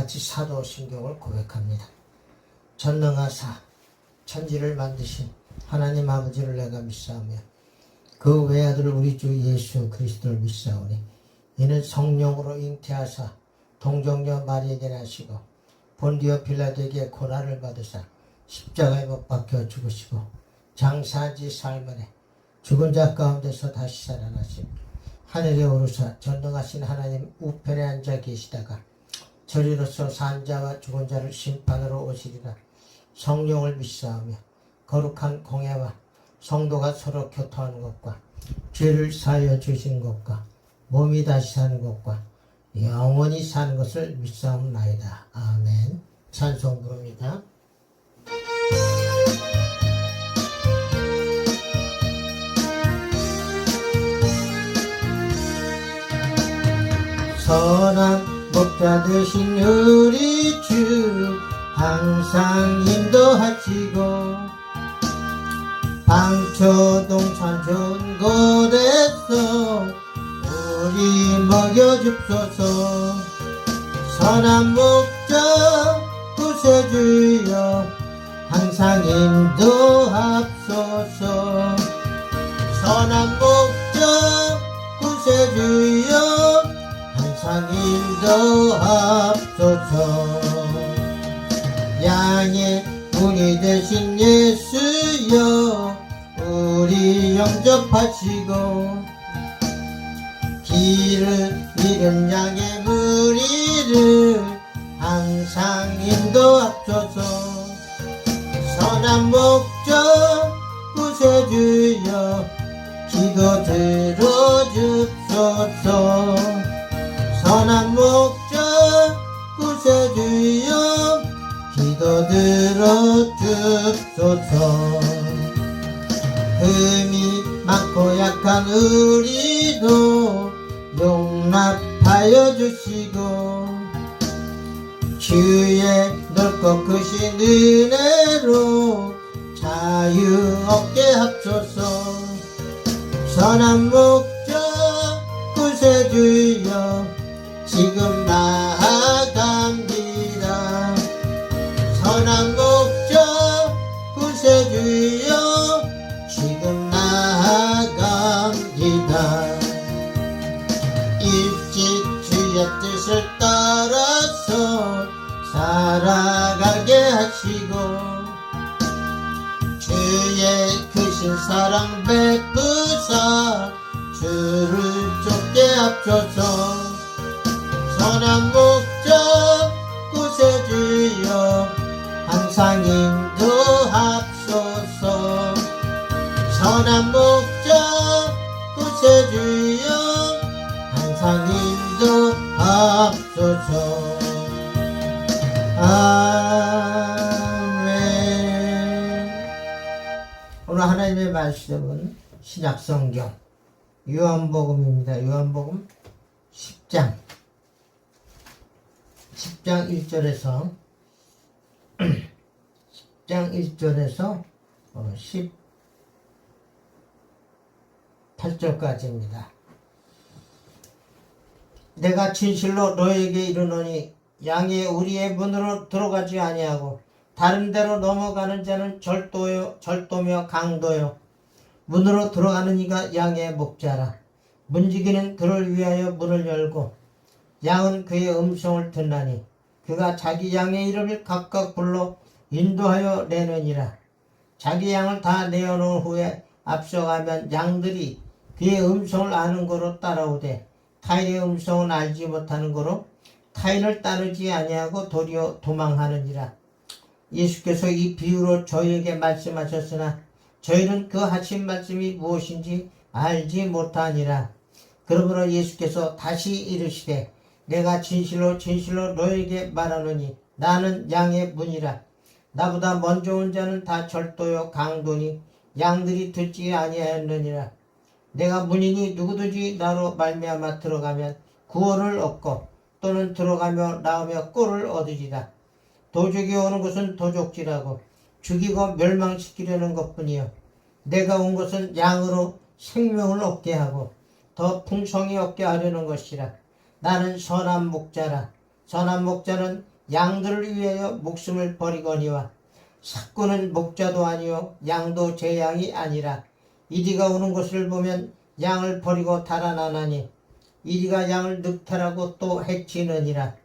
같이 사도신경을 고백합니다. 전능하사 천지를 만드신 하나님 아버지를 내가 믿사오며 그 외아들 우리 주 예수 그리스도를 믿사오니 이는 성령으로 잉태하사 동정녀 마리에게 나시고 본디오 빌라도에게 고난을 받으사 십자가에 못 박혀 죽으시고 장사지 사흘만에 죽은 자 가운데서 다시 살아나시고 하늘에 오르사 전능하신 하나님 우편에 앉아 계시다가 저리로서 산 자와 죽은 자를 심판으로 오시리라. 성령을 믿사오며 거룩한 공예와 성도가 서로 교통하는 것과 죄를 사하여 주시는 것과 몸이 다시 사는 것과 영원히 사는 것을 믿사옵나이다. 아멘. 찬송 부릅니다. 선한 목자 되신 우리 주 항상 인도하시고 방초동산 좋은 곳에서 우리 먹여줍소서. 선한 목자 구세주여 항상 인도합소서. 선한 목자 구세주여 항상 인도합소서. 양의 문이 되신 예수여 우리 영접하시고 길을 잃은 양의 무리를 항상 인도합소서. 선한 목자 구세주여 기도 들어줍소서. 선한 목자 구세주여 기도 들어줍소서. 흠이 많고 약한 우리도 용납하여 주시고 주의 넓고 크신 은혜로 자유 얻게 합소서. 선한 목자 구세주여 지금 나아갑니다. 선한 목자 구세주여 지금 나아갑니다. 일찍 주의 뜻을 따라서 살아가게 하시고 주의 크신 사랑 베푸사 주를 쫓게 합소서. 선한 목자 구세주여 항상 인도합소서. 선한 목자 구세주여 항상 인도합소서. 아멘. 오늘 하나님의 말씀은 신약성경 요한복음입니다. 요한복음 10장 1절에서 18절까지입니다. 내가 진실로 너에게 이르노니 양이 우리의 문으로 들어가지 아니하고 다른 데로 넘어가는 자는 절도며 강도요 문으로 들어가는 이가 양의 목자라. 문지기는 그를 위하여 문을 열고 양은 그의 음성을 듣나니 그가 자기 양의 이름을 각각 불러 인도하여 내느니라. 자기 양을 다 내어놓은 후에 앞서가면 양들이 그의 음성을 아는 거로 따라오되 타인의 음성은 알지 못하는 거로 타인을 따르지 아니하고 도리어 도망하느니라. 예수께서 이 비유로 저희에게 말씀하셨으나 저희는 그 하신 말씀이 무엇인지 알지 못하니라. 그러므로 예수께서 다시 이르시되 내가 진실로 너에게 말하노니 나는 양의 문이라. 나보다 먼저 온 자는 다 절도요 강도니 양들이 듣지 아니하였느니라. 내가 문이니 누구든지 나로 말미암아 들어가면 구원을 얻고 또는 들어가며 나오며 꼴을 얻으리라. 도적이 오는 것은 도적질하고 죽이고 멸망시키려는 것뿐이요 내가 온 것은 양으로 생명을 얻게 하고 더 풍성히 얻게 하려는 것이라. 나는 선한 목자라. 선한 목자는 양들을 위하여 목숨을 버리거니와 삭구는 목자도 아니요 양도 제 양이 아니라 이리가 오는 것을 보면 양을 버리고 달아나나니 이리가 양을 늑탈하고 또 해치느니라.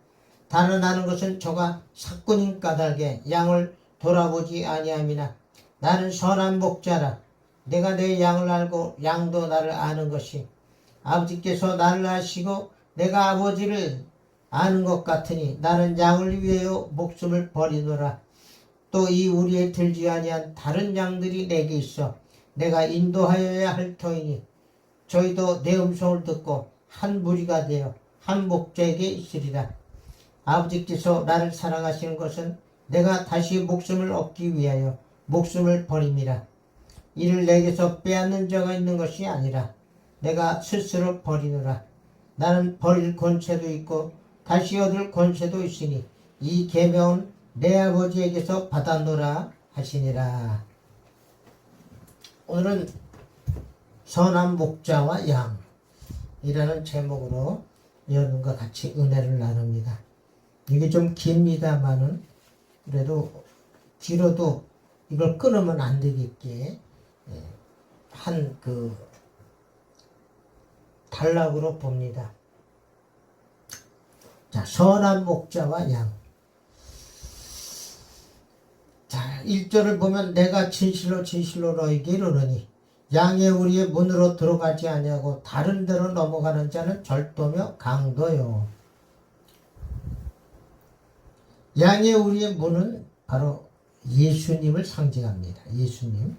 달아나는 것은 저가 삭군인 까닭에 양을 돌아보지 아니함이나 나는 선한 목자라. 내가 내 양을 알고 양도 나를 아는 것이 아버지께서 나를 아시고 내가 아버지를 아는 것 같으니 나는 양을 위하여 목숨을 버리노라. 또 이 우리에 들지 아니한 다른 양들이 내게 있어 내가 인도하여야 할 터이니 저희도 내 음성을 듣고 한 무리가 되어 한 목자에게 있으리라. 아버지께서 나를 사랑하시는 것은 내가 다시 목숨을 얻기 위하여 목숨을 버림이라. 이를 내게서 빼앗는 자가 있는 것이 아니라 내가 스스로 버리노라. 나는 버릴 권세도 있고 다시 얻을 권세도 있으니 이 계명은 내 아버지에게서 받았노라 하시니라. 오늘은 선한 목자와 양이라는 제목으로 여러분과 같이 은혜를 나눕니다. 이게 좀 깁니다만은 그래도 길어도 이걸 끊으면 안 되겠기에 한 단락으로 봅니다. 자, 선한 목자와 양. 자, 1절을 보면 내가 진실로 진실로 너에게 이르노니 양의 우리의 문으로 들어가지 아니하고 다른 데로 넘어가는 자는 절도며 강도요. 양의 우리의 문은 바로 예수님을 상징합니다. 예수님.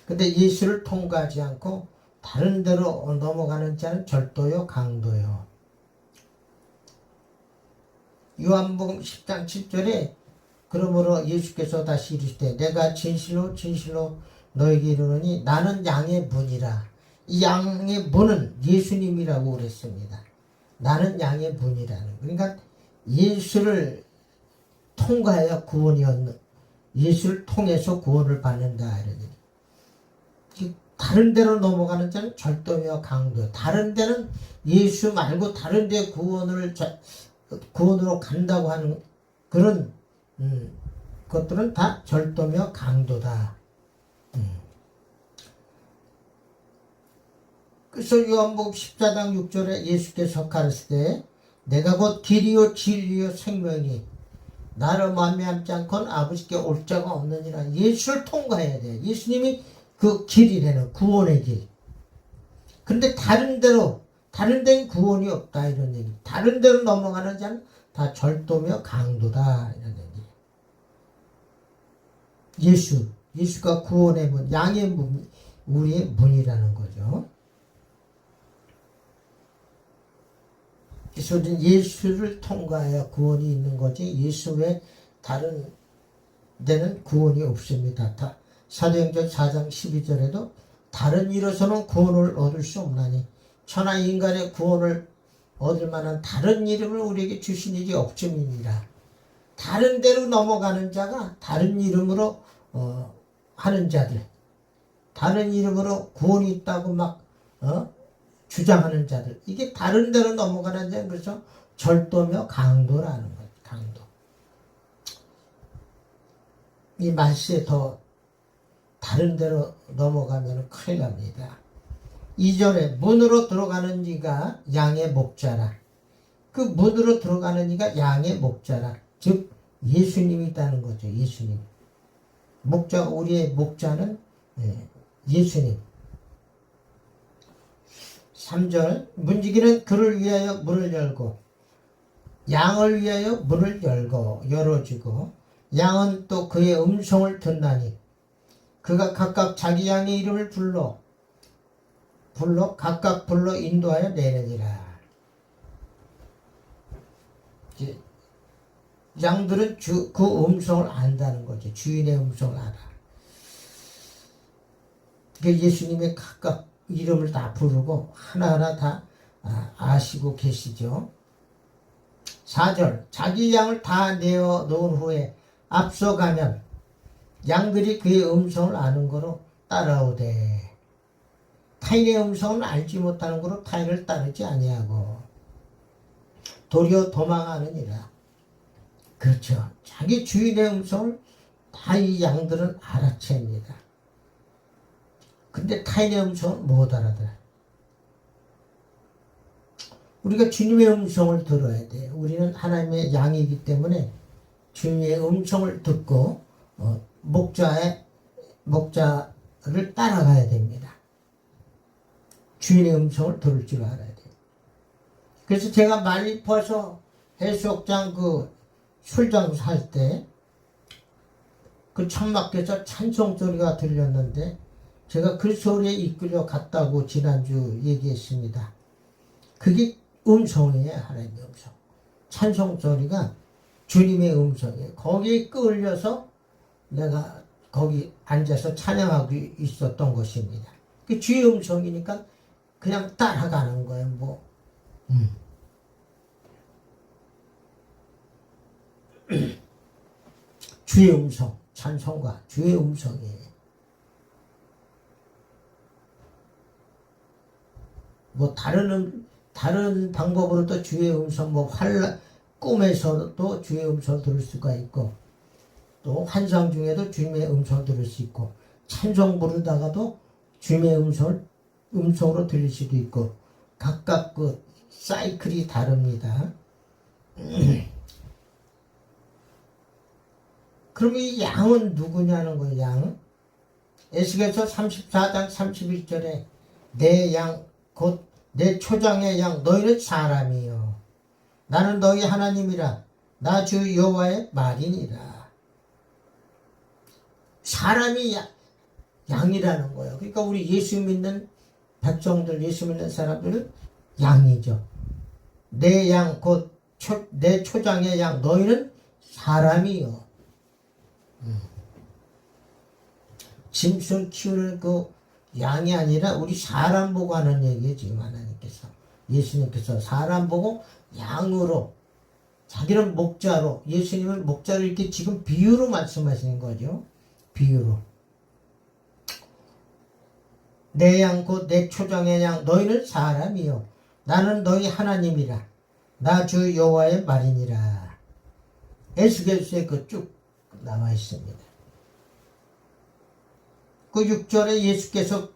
근데 예수를 통과하지 않고 다른 데로 넘어가는 자는 절도요, 강도요. 요한복음 10장 7절에 그러므로 예수께서 다시 이르시되 내가 진실로 진실로 너에게 이르노니 나는 양의 문이라. 이 양의 문은 예수님이라고 그랬습니다. 나는 양의 문이라는. 그러니까 예수를 통과해야 구원이 얻는, 예수를 통해서 구원을 받는다 이러니. 다른 데로 넘어가는 자는 절도며 강도. 다른 데는 예수 말고 다른 데 구원으로 간다고 하는 그런 것들은 다 절도며 강도다. 그래서 요한복음 14장 6절에 예수께서 가르치되 내가 곧 길이요 진리요 생명이니 나로 말미암지 않고는 아버지께 올 자가 없느니라. 예수를 통과해야 돼. 예수님이 그 길이라는 구원의 길. 그런데 다른 데는 구원이 없다 이런 얘기. 다른 데로 넘어가는 자는 다 절도며 강도다 이런 얘기. 예수가 구원의 문, 양의 문, 우리의 문이라는 거죠. 그래서 예수를 통과해야 구원이 있는 거지 예수 외 다른 데는 구원이 없습니다. 사도행전 4장 12절에도 다른 일에서는 구원을 얻을 수 없나니 천하 인간의 구원을 얻을 만한 다른 이름을 우리에게 주신 일이 없음이니라. 다른 데로 넘어가는 자가 다른 이름으로 하는 자들, 다른 이름으로 구원이 있다고 막 주장하는 자들, 이게 다른 데로 넘어가는 자는 그래서 절도며 강도라는 거예요. 강도. 이 말씀에 더 다른 데로 넘어가면 큰일 납니다. 2절에 문으로 들어가는 이가 양의 목자라. 그 문으로 들어가는 이가 양의 목자라. 즉 예수님이라는 거죠. 예수님. 목자가 우리의 목자는 예수님. 3절 문지기는 그를 위하여 문을 열고 양을 위하여 문을 열어주고 양은 또 그의 음성을 듣나니 그가 각각 자기 양의 이름을 불러 각각 불러 인도하여 내느니라. 양들은 그 음성을 안다는 거죠. 주인의 음성을 알아. 예수님의 각각 이름을 다 부르고 하나하나 다 아시고 계시죠. 4절 자기 양을 다 내어 놓은 후에 앞서가면 양들이 그의 음성을 아는 거로 따라오되 타인의 음성을 알지 못하는 거로 타인을 따르지 아니하고 도리어 도망하느니라. 그렇죠. 자기 주인의 음성을 다 이 양들은 알아챕니다. 근데 타인의 음성을 못 알아들어요. 우리가 주님의 음성을 들어야 돼요. 우리는 하나님의 양이기 때문에 주님의 음성을 듣고 목자를 따라가야 됩니다. 주인의 음성을 들을 줄 알아야 돼요. 그래서 제가 말리포에서 해수욕장 그 술장사 할 때 그 천막에서 찬송 소리가 들렸는데 제가 그 소리에 이끌려 갔다고 지난주 얘기했습니다. 그게 음성이에요. 하나님의 음성. 찬송 소리가 주님의 음성이에요. 거기에 끌려서 내가 거기 앉아서 찬양하고 있었던 것입니다. 그 주의 음성이니까 그냥 따라가는 거예요. 뭐 주의 음성, 찬송가 주의 음성이에요. 뭐 다른 방법으로도 주의 음성, 뭐 꿈에서도 주의 음성 들을 수가 있고, 또 환상 중에도 주님의 음성 들을 수 있고, 찬송 부르다가도 주님의 음성으로 들릴 수도 있고, 각각 그 사이클이 다릅니다. 그럼 이 양은 누구냐는 거예요. 양. 에스겔서 34장 31절에 내 양 곧 내 초장의 양 너희는 사람이요 나는 너희 하나님이라 나 주 여호와의 말이니라. 사람이 양이라는 거예요. 그러니까 우리 예수 믿는 백성들, 예수 믿는 사람들은 양이죠. 내 양 곧 내 초장의 양 너희는 사람이요. 짐승 키우는 그 양이 아니라 우리 사람 보고 하는 얘기예요. 지금 하나님께서, 예수님께서 사람 보고 양으로, 자기는 목자로, 예수님은 목자를 이렇게 지금 비유로 말씀하시는 거죠. 비유로. 내 양 곧 내 초장의 양 너희는 사람이요 나는 너희 하나님이라 나 주 여호와의 말이니라. 에스겔서에 그 쭉 나와 있습니다. 그 6절에 예수께서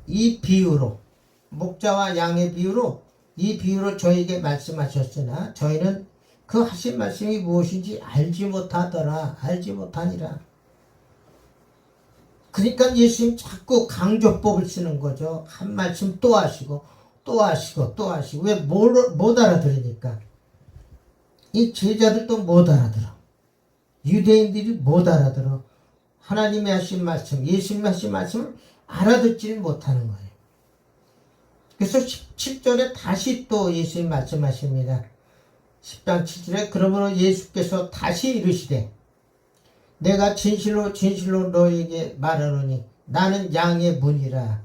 이 비유로, 목자와 양의 비유로, 이 비유로 저에게 말씀하셨으나 저희는 그 하신 말씀이 무엇인지 알지 못하니라. 그러니까 예수님 자꾸 강조법을 쓰는 거죠. 한 말씀 또 하시고 또 하시고 또 하시고. 왜 못 알아들으니까. 이 제자들도 못 알아들어. 유대인들이 못 알아들어. 하나님이 하신 말씀, 예수님이 하신 말씀을 알아듣지를 못하는 거예요. 그래서 17절에 다시 또 예수님 말씀하십니다. 10장 7절에 그러므로 예수께서 다시 이르시되 내가 진실로 진실로 너에게 말하노니 나는 양의 문이라.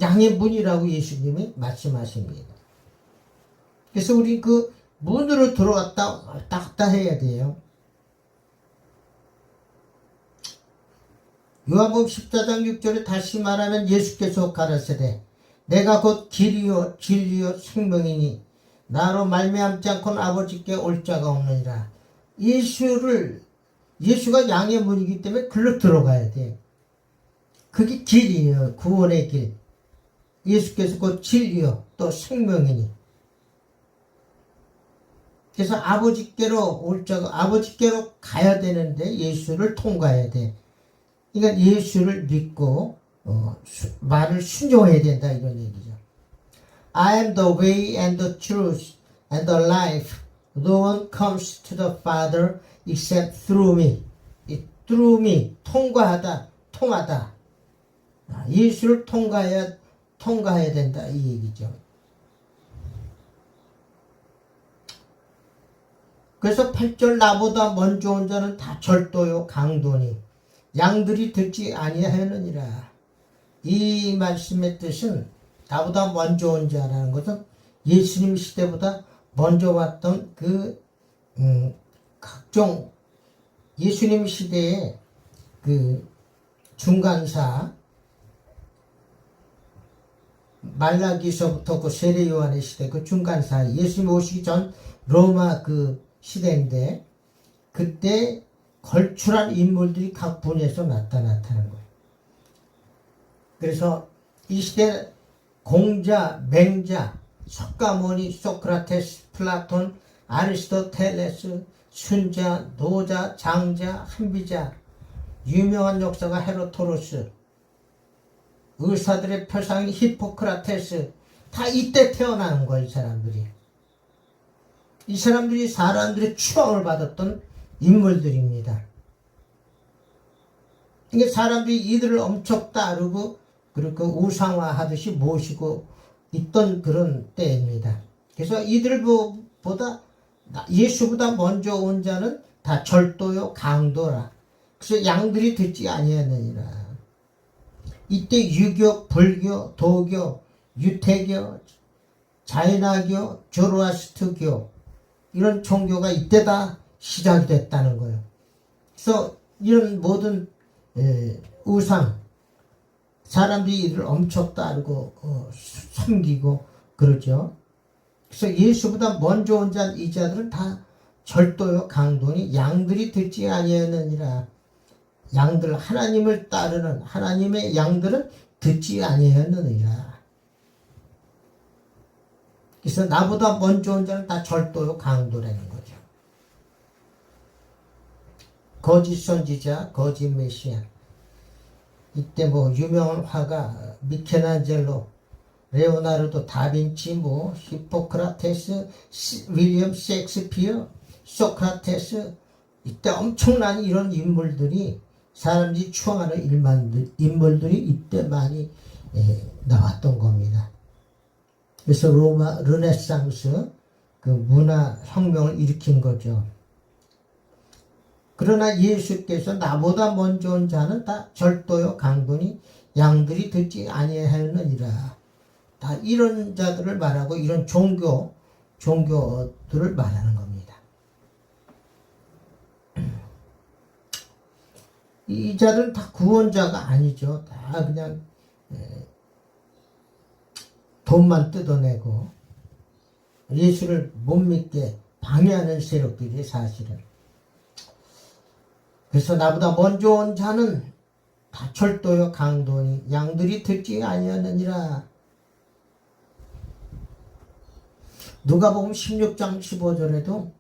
양의 문이라고 예수님이 말씀하십니다. 그래서 우리 그 문으로 들어왔다 왔다 갔다 해야 돼요. 요한복음 14장 6절에 다시 말하면 예수께서 가라사대 내가 곧 길이요 진리요 생명이니 나로 말미암지 않고는 아버지께 올 자가 없느니라. 예수가 양의 문이기 때문에 글로 들어가야 돼. 그게 길이에요. 구원의 길. 예수께서 곧 진리요 또 생명이니. 그래서 아버지께로 가야 되는데 예수를 통과해야 돼. 그러니까 예수를 믿고 말을 순종해야 된다 이런 얘기죠. I am the way and the truth and the life. No one comes to the Father except through me. through me, 통하다. 예수를 통과해야 된다 이 얘기죠. 그래서 8절 나보다 먼저 온 자는 다 절도요 강도니 양들이 듣지 아니하였느니라. 이 말씀의 뜻은 나보다 먼저 온 자라는 것은 예수님 시대보다 먼저 왔던 각종 예수님 시대의 그 중간사, 말라기서부터 그 세례 요한의 시대 그 중간사, 예수님 오시기 전 로마 그 시대인데 그때 걸출한 인물들이 각 분야에서 나타나는 거예요. 그래서 이 시대 공자, 맹자, 석가모니, 소크라테스, 플라톤, 아리스토텔레스, 순자, 노자, 장자, 한비자, 유명한 역사가 헤로토로스, 의사들의 표상인 히포크라테스, 다 이때 태어나는 거예요, 이 사람들이. 이 사람들이 사람들의 추앙을 받았던 인물들입니다. 이게 사람들이 이들을 엄청 따르고 그리고 우상화하듯이 모시고 있던 그런 때입니다. 그래서 이들보다 예수보다 먼저 온 자는 다 절도요 강도라. 그래서 양들이 듣지 아니하느니라. 이때 유교, 불교, 도교, 유태교, 자이나교, 조로아스트교 이런 종교가 이때 다 시작이 됐다는 거예요. 그래서 이런 모든 우상 사람들이 이를 엄청 따르고 섬기고 그러죠. 그래서 예수보다 먼저 온 자 이 자들은 다 절도요 강도니 양들이 듣지 아니하느니라. 양들 하나님을 따르는 하나님의 양들은 듣지 아니하느니라. 그래서 나보다 먼저 온 자는 다 절도요 강도라는 거죠. 거짓 선지자, 거짓 메시아. 이때 뭐 유명한 화가 미켈란젤로, 레오나르도 다빈치, 뭐 히포크라테스, 윌리엄 셰익스피어, 소크라테스, 이때 엄청난 이런 인물들이 사람들이 추앙하는 인물들이 이때 많이 나왔던 겁니다. 그래서 로마 르네상스 그 문화 혁명을 일으킨 거죠. 그러나 예수께서 나보다 먼저 온 자는 다 절도요 강도니 양들이 듣지 아니하느니라. 다 이런 자들을 말하고 이런 종교들을 말하는 겁니다. 이 자들은 다 구원자가 아니죠. 다 그냥 돈만 뜯어내고 예수를 못 믿게 방해하는 세력들이 사실은. 그래서 나보다 먼저 온 자는 다 절도요 강도니 양들이 듣지 아니하느니라. 누가복음 16장 15절에도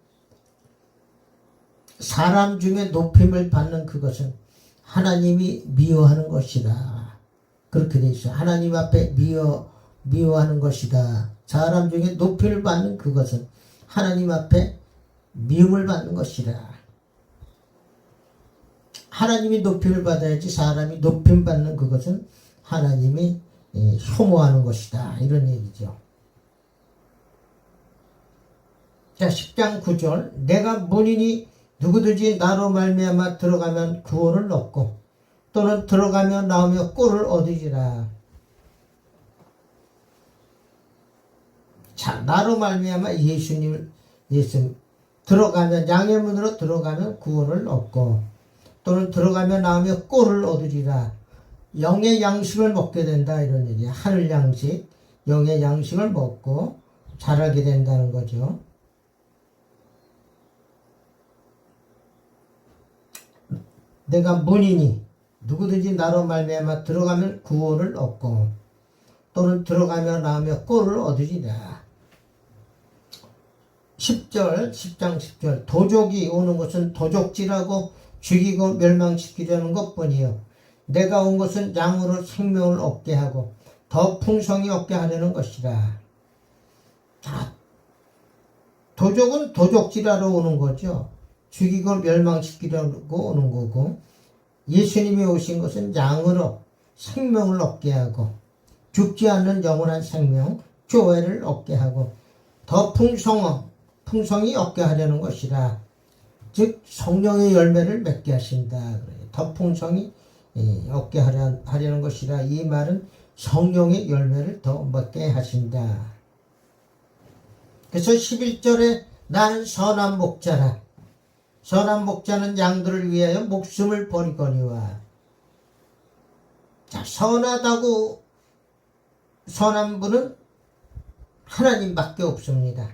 사람 중에 높임을 받는 그것은 하나님이 미워하는 것이다. 그렇게 돼 있어요. 하나님 앞에 미워하는 것이다. 사람 중에 높임을 받는 그것은 하나님 앞에 미움을 받는 것이다. 하나님이 높임을 받아야지 사람이 높임 받는 그것은 하나님이 혐오하는 것이다. 이런 얘기죠. 자, 10장 9절. 내가 문이니 누구든지 나로 말미암아 들어가면 구원을 얻고 또는 들어가며 나오며 꼴을 얻으리라. 자, 나로 말미암아 예수 들어가면 양의 문으로 들어가면 구원을 얻고 또는 들어가며 나오며 꼴을 얻으리라. 영의 양식을 먹게 된다 이런 얘기야. 하늘 양식, 영의 양식을 먹고 자라게 된다는 거죠. 내가 문이니 누구든지 나로 말미암아 들어가면 구원을 얻고 또는 들어가며 나오며 꼴을 얻으리라. 10장 10절. 도적이 오는 것은 도적질하고 죽이고 멸망시키려는 것뿐이요 내가 온 것은 양으로 생명을 얻게 하고 더 풍성히 얻게 하려는 것이라. 자, 도적은 도적질하러 오는 거죠. 죽이고 멸망시키려고 오는 거고 예수님이 오신 것은 양으로 생명을 얻게 하고 죽지 않는 영원한 생명, 교회를 얻게 하고 더 풍성히 얻게 하려는 것이라. 즉 성령의 열매를 맺게 하신다. 더 풍성히 얻게 하려는 것이라. 이 말은 성령의 열매를 더 맺게 하신다. 그래서 11절에 나는 선한 목자라. 선한 목자는 양들을 위하여 목숨을 버리거니와. 자, 선하다고 선한 분은 하나님밖에 없습니다.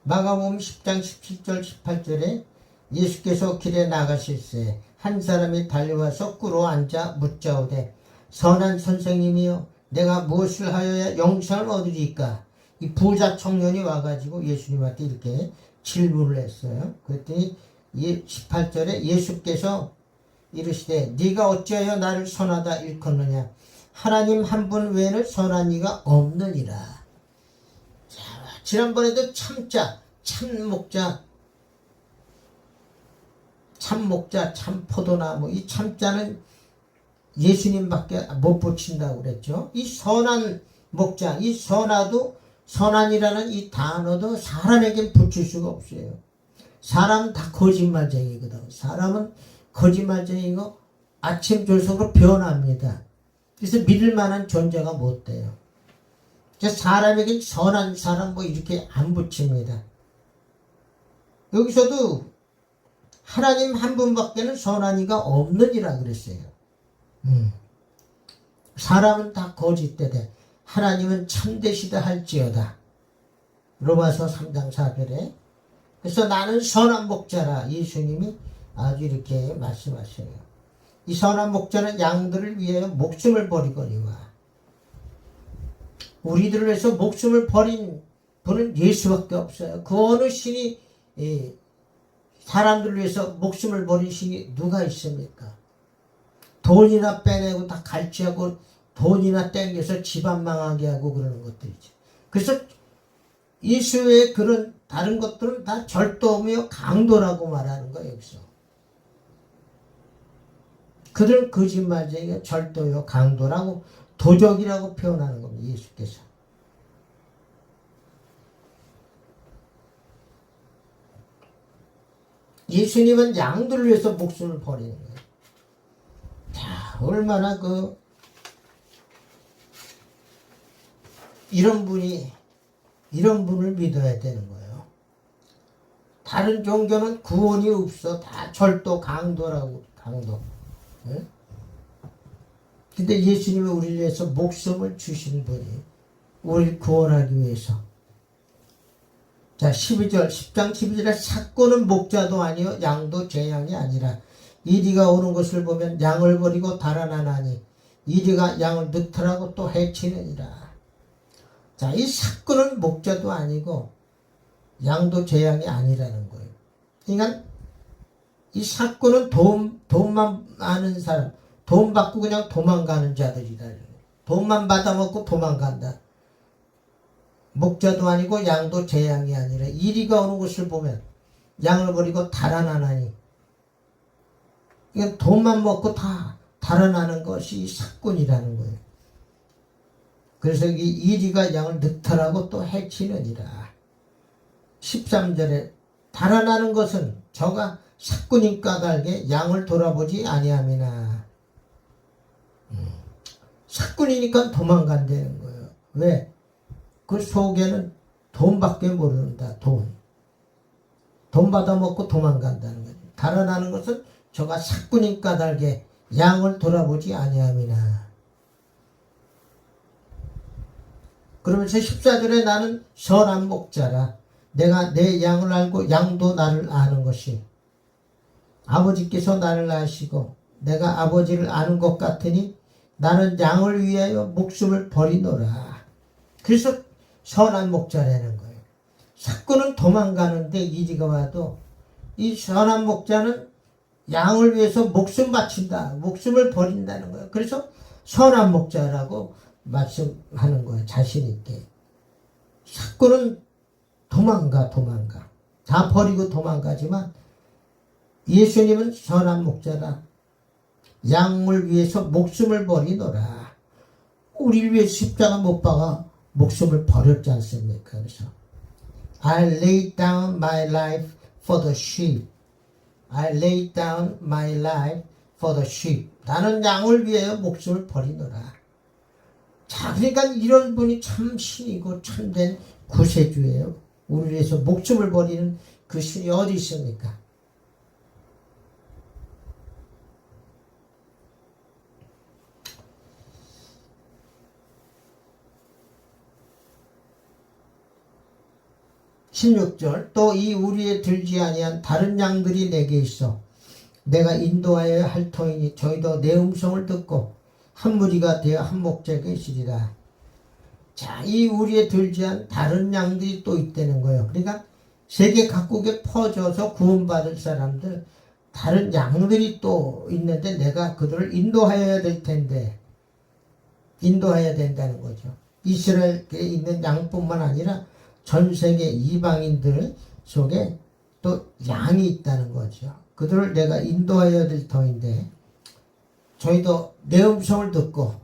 마가복음 10장 17절 18절에 예수께서 길에 나가실새 한 사람이 달려와서 꿇어 앉아 묻자오되 선한 선생님이여 내가 무엇을 하여야 영생을 얻으리까? 이 부자 청년이 와가지고 예수님한테 이렇게 질문을 했어요. 그랬더니 18절에 예수께서 이르시되 네가 어찌하여 나를 선하다 일컫느냐? 하나님 한 분 외에는 선한 이가 없느니라. 자, 지난번에도 참자, 참목자, 참포도나무, 이 참자는 예수님밖에 못 붙인다고 그랬죠. 이 선한 목자, 이 선한이라는 이 단어도 사람에게 붙일 수가 없어요. 사람은 다 거짓말쟁이거든. 사람은 거짓말쟁이고 아침 졸속으로 변합니다. 그래서 믿을 만한 존재가 못 돼요. 사람에게 선한 사람 뭐 이렇게 안 붙입니다. 여기서도 하나님 한 분밖에는 선한 이가 없느니라 그랬어요. 사람은 다 거짓되되 하나님은 참되시다 할지어다. 로마서 3장 4절에. 그래서 나는 선한 목자라 예수님이 아주 이렇게 말씀하셔요. 이 선한 목자는 양들을 위하여 목숨을 버리거니와. 우리들을 위해서 목숨을 버린 분은 예수밖에 없어요. 그 어느 신이 사람들을 위해서 목숨을 버린 신이 누가 있습니까? 돈이나 빼내고 다 갈취하고 돈이나 땡겨서 집안 망하게 하고 그러는 것들이죠. 그래서 예수의 그런 다른 것들은 다 절도며 강도라고 말하는 거예요. 여기서. 그들은 거짓말쟁이요 절도요 강도라고 도적이라고 표현하는 겁니다. 예수께서. 예수님은 양들을 위해서 목숨을 버리는 거예요. 자, 얼마나 이런 분을 믿어야 되는 거예요. 다른 종교는 구원이 없어. 다 절도 강도라고, 강도. 네? 근데 예수님이 우리를 위해서 목숨을 주신 분이 우리를 구원하기 위해서. 자, 10장 12절에 삭고는 목자도 아니요 양도 제 양이 아니라 이리가 오는 것을 보면 양을 버리고 달아나나니 이리가 양을 늑탈하고 또 해치느니라. 자, 이 삭고는 목자도 아니고 양도 제 양이 아니라는 거예요. 그러니까 이 삭고는 돈만 아는 사람, 돈 받고 그냥 도망가는 자들이다. 돈만 받아먹고 도망간다. 목자도 아니고 양도 제 양이 아니라 이리가 오는 것을 보면 양을 버리고 달아나나니. 그러니까 돈만 먹고 다 달아나는 것이 삭군이라는 거예요. 그래서 이 이리가 양을 늑탈하고 또 해치느니라. 13절에 달아나는 것은 저가 삭군인 까닭에 양을 돌아보지 아니함이나. 삭군이니까 도망간다는 거예요. 왜? 그 속에는 돈밖에 모른다. 돈 받아먹고 도망간다는 거예요. 달아나는 것은 저가 삭군인 까닭에 양을 돌아보지 아니함이나. 그러면서 14절에 나는 선한 목자라. 내가 내 양을 알고 양도 나를 아는 것이. 아버지께서 나를 아시고 내가 아버지를 아는 것 같으니 나는 양을 위하여 목숨을 버리노라. 그래서 선한 목자라는 거예요. 삭군은 도망가는데 이리가 와도 이 선한 목자는 양을 위해서 목숨 바친다. 목숨을 버린다는 거예요. 그래서 선한 목자라고 말씀하는 거예요. 자신 있게. 삭군은 도망가. 다 버리고 도망가지만 예수님은 선한 목자라. 양을 위해서 목숨을 버리노라. 우리를 위해 십자가 못 박아 목숨을 버렸지 않습니까? 그래서 I lay down my life for the sheep. I lay down my life for the sheep. 나는 양을 위하여 목숨을 버리노라. 자, 그러니까 이런 분이 참 신이고 참된 구세주예요. 우리를 위해서 목숨을 버리는 그 신이 어디 있습니까? 16절 또 이 우리에 들지 아니한 다른 양들이 내게 있어 내가 인도하여야 할 터이니 저희도 내 음성을 듣고 한 무리가 되어 한 목자에게 있으리라. 자, 이 우리에 들지 않은 다른 양들이 또 있다는 거예요. 그러니까 세계 각국에 퍼져서 구원받을 사람들 다른 양들이 또 있는데 내가 그들을 인도하여야 될 텐데 인도해야 된다는 거죠. 이스라엘에 있는 양뿐만 아니라 전 세계 이방인들 속에 또 양이 있다는 거죠. 그들을 내가 인도해야 될 터인데 저희도 내 음성을 듣고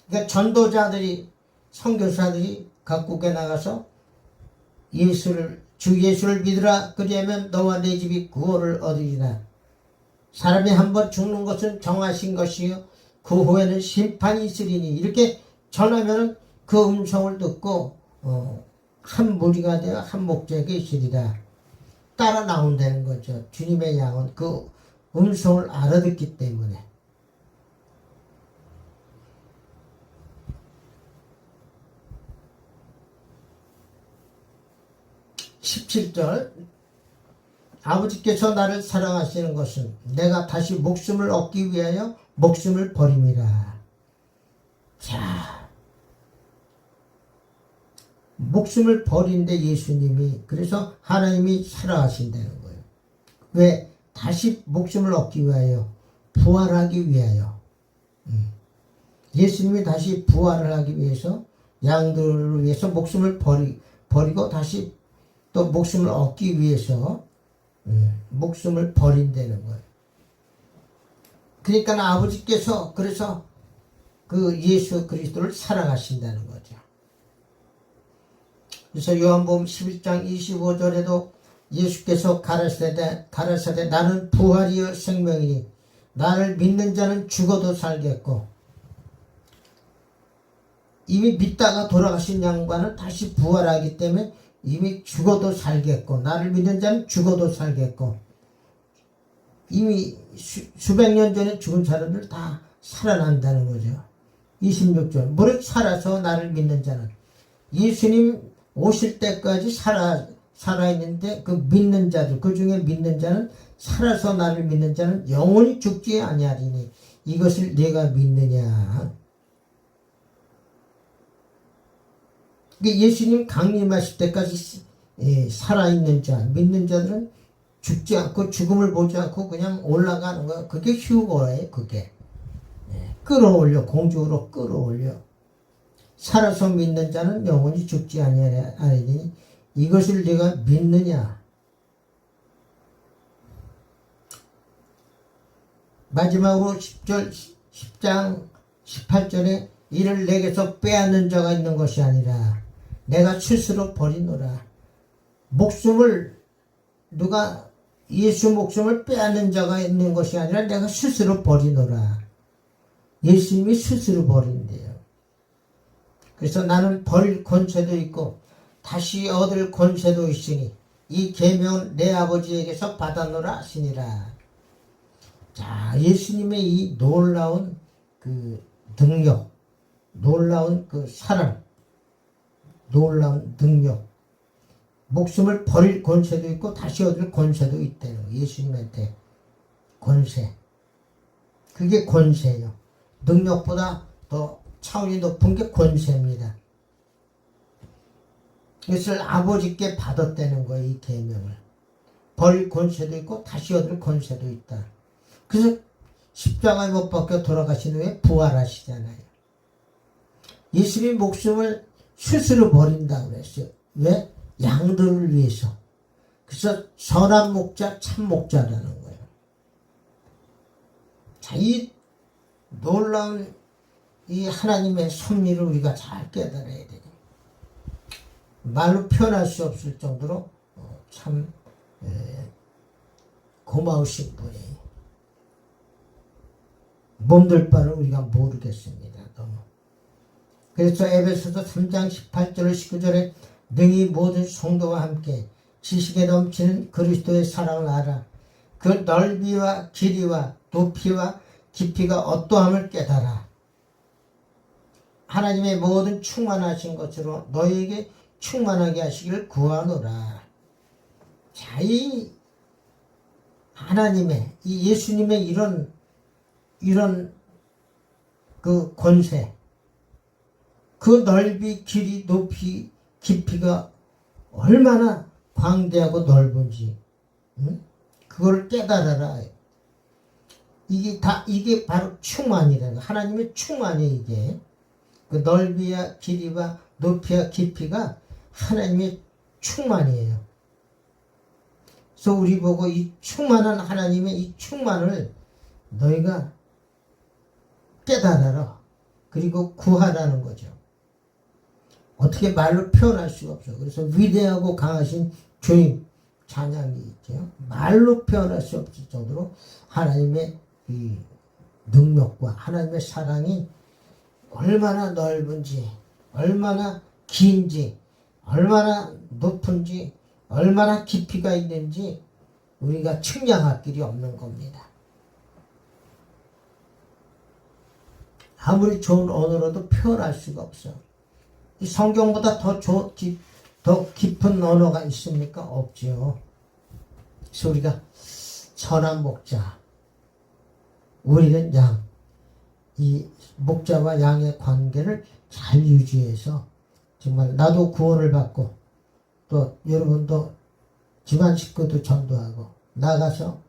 그러니까 전도자들이 선교사들이 각국에 나가서 주 예수를 믿으라 그리하면 너와 내 집이 구원을 얻으리라. 사람이 한번 죽는 것은 정하신 것이요 그 후에는 심판이 있으리니 이렇게 전하면 그 음성을 듣고 한 무리가 되어 한 목자에게 있으리라. 따라 나온다는 거죠. 주님의 양은 그 음성을 알아듣기 때문에. (17절) 아버지께서 나를 사랑하시는 것은 내가 다시 목숨을 얻기 위하여 목숨을 버림이라. 자, 목숨을 버린데 예수님이 그래서 하나님이 사랑하신다는 거예요. 왜? 다시 목숨을 얻기 위하여 부활하기 위하여 예수님이 다시 부활을 하기 위해서 양들을 위해서 목숨을 버리고 다시 또 목숨을 얻기 위해서 목숨을 버린다는 거예요. 그러니까 아버지께서 그래서 그 예수 그리스도를 사랑하신다는 거죠. 그래서 요한복음 11장 25절에도 예수께서 가라사대 나는 부활이요 생명이니 나를 믿는 자는 죽어도 살겠고 이미 믿다가 돌아가신 양반은 다시 부활하기 때문에 이미 죽어도 살겠고 나를 믿는 자는 죽어도 살겠고 이미 수백 년 전에 죽은 사람들 다 살아난다는 거죠. 26절 무릇 살아서 나를 믿는 자는 예수님 오실 때까지 살아있는데 그 믿는 자들 그 중에 믿는 자는 살아서 나를 믿는 자는 영원히 죽지 아니하리니 이것을 내가 믿느냐. 예수님 강림하실 때까지 살아있는 자, 믿는 자들은 죽지 않고 죽음을 보지 않고 그냥 올라가는 거. 그게 휴거예요. 그게 끌어올려 공중으로 끌어올려. 살아서 믿는 자는 영원히 죽지 아니하리니 이것을 네가 믿느냐. 마지막으로 10장 18절에 이를 내게서 빼앗는 자가 있는 것이 아니라 내가 스스로 버리노라. 목숨을 누가 예수 목숨을 빼앗는 자가 있는 것이 아니라 내가 스스로 버리노라. 예수님이 스스로 버린대요. 그래서 나는 버릴 권세도 있고 다시 얻을 권세도 있으니 이 계명은 내 아버지에게서 받았노라 하시니라. 자, 예수님의 이 놀라운 그 능력, 놀라운 그 사랑, 놀라운 능력, 목숨을 버릴 권세도 있고 다시 얻을 권세도 있대요. 예수님한테 권세. 그게 권세예요. 능력보다 더 차원이 높은 게 권세입니다. 이것을 아버지께 받았다는 거예요. 이 계명을. 버릴 권세도 있고 다시 얻을 권세도 있다. 그래서 십자가에 못 박혀 돌아가신 후에 부활하시잖아요. 예수님 목숨을 스스로 버린다고 그랬어요. 왜? 양들을 위해서. 그래서 선한 목자, 참 목자라는 거예요. 자, 이 놀라운 이 하나님의 섭리를 우리가 잘 깨달아야 돼요. 말로 표현할 수 없을 정도로 참 고마우신 분이에요. 몸둘 바를 우리가 모르겠습니다. 너무. 그래서 에베소서 3장 18절 19절에 능히 모든 성도와 함께 지식에 넘치는 그리스도의 사랑을 알아. 그 넓이와 길이와 높이와 깊이가 어떠함을 깨달아. 하나님의 모든 충만하신 것으로 너희에게 충만하게 하시기를 구하노라. 자, 이 하나님의, 이 예수님의 이런 그 권세, 그 넓이, 길이, 높이, 깊이가 얼마나 광대하고 넓은지, 응? 그걸 깨달아라. 이게 바로 충만이라는 거. 하나님의 충만이 이게. 그 넓이와 길이와 높이와 깊이가 하나님의 충만이에요. 그래서 우리 보고 이 충만한 하나님의 이 충만을 너희가 깨달아라. 그리고 구하라는 거죠. 어떻게 말로 표현할 수가 없어. 그래서 위대하고 강하신 주님 찬양이 있죠. 말로 표현할 수 없을 정도로 하나님의 이 능력과 하나님의 사랑이 얼마나 넓은지, 얼마나 긴지, 얼마나 높은지, 얼마나 깊이가 있는지 우리가 측량할 길이 없는 겁니다. 아무리 좋은 언어로도 표현할 수가 없어. 이 성경보다 더 깊은 언어가 있습니까? 없죠. 그래서 우리가 선한 목자, 우리는 양, 이 목자와 양의 관계를 잘 유지해서 정말 나도 구원을 받고 또 여러분도 집안 식구도 전도하고 나가서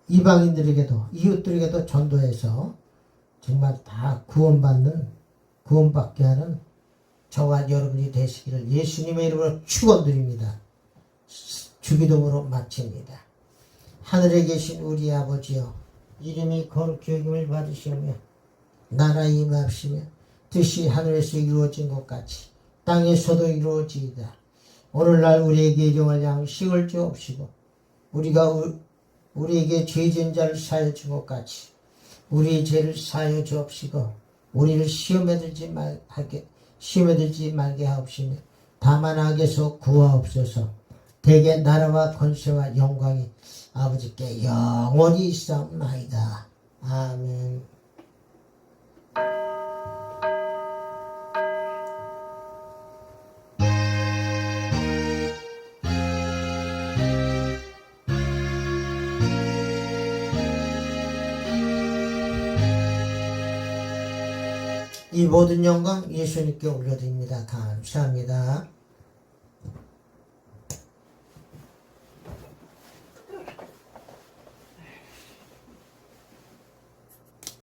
이방인들에게도 이웃들에게도 전도해서 정말 다 구원받게 하는 저와 여러분이 되시기를 예수님의 이름으로 축원드립니다. 주기도문으로 마칩니다. 하늘에 계신 우리 아버지여, 이름이 거룩히 여김을 받으시며 나라 임하시며 뜻이 하늘에서 이루어진 것 같이 땅에서도 이루어지이다. 오늘날 우리에게 일용할 양식을 주옵시고 우리에게 죄진 자를 사하여 준 것 같이 우리의 죄를 사하여 주옵시고 우리를 시험에 들지 말게 하옵시며 다만 악에서 구하옵소서. 대개 나라와 권세와 영광이 아버지께 영원히 있사옵나이다. 아멘. 이 모든 영광 예수님께 올려드립니다. 감사합니다.